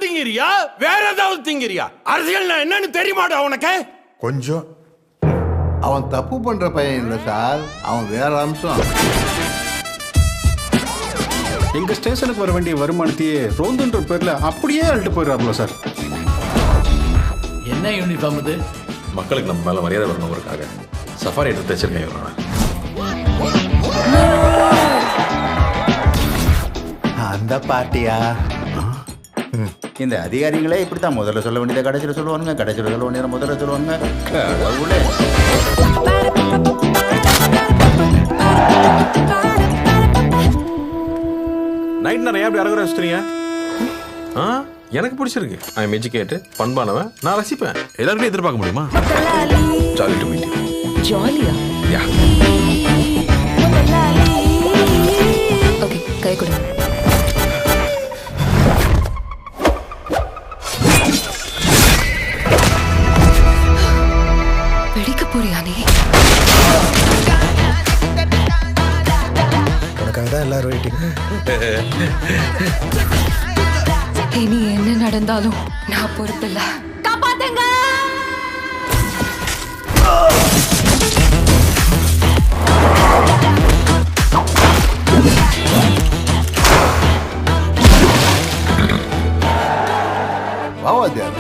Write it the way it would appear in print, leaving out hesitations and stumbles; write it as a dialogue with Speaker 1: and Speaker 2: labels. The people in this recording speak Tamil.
Speaker 1: திங்கிறியா வேற ஏதாவது திங்கிறியா? அரசியல் என்னன்னு தெரியுமாடா உனக்கு?
Speaker 2: கொஞ்சம்.
Speaker 3: அவன் தப்பு பண்ற பையன் இல்லை சார், அவன் வேற அம்சம்.
Speaker 4: எங்க ஸ்டேஷனுக்கு வர வேண்டிய வருமானத்தையே ரோந்துன்ற பேர்ல அப்படியே அழுட்டு போயிடுறாங்களோ சார்.
Speaker 5: என்ன யூனிஃபார்ம் இது?
Speaker 6: மக்களுக்கு நம்ம மேல மரியாதை வரணுங்கிறதுக்காக சஃபாரி எடுத்து தைச்சிருக்கேன்.
Speaker 7: அந்த பார்ட்டியா? இந்த அதிகாரிகளே இப்படித்தான் முதல்ல சொல்ல வேண்டியதை கடைசியில் சொல்லுவாங்க, கடைசியில் சொல்ல வேண்டியதை முதல்ல சொல்லுவாங்க. கடவுளே.
Speaker 6: நைட் நிறைய அப்படி அரகுற வச்சுறீங்க. எனக்கு பிடிச்சிருக்கு. ஐ எம் எஜுகேட்டட், பண்பானவன், நான் ரசிப்பேன். எல்லாருமே எதிர்பார்க்க முடியுமா? Jolly to meet you.
Speaker 8: ஜாலியா?
Speaker 6: யா.
Speaker 8: ஓகே, கை கொடு. வெடிக்க போறியா நீ?
Speaker 2: உனக்காக தான் எல்லாரும் வெயிட்டிங்.
Speaker 8: இனி என்ன நடந்தாலும் நான் பொறுப்பில்ல. காப்பாத்துங்க.
Speaker 3: வாவாத்தியார்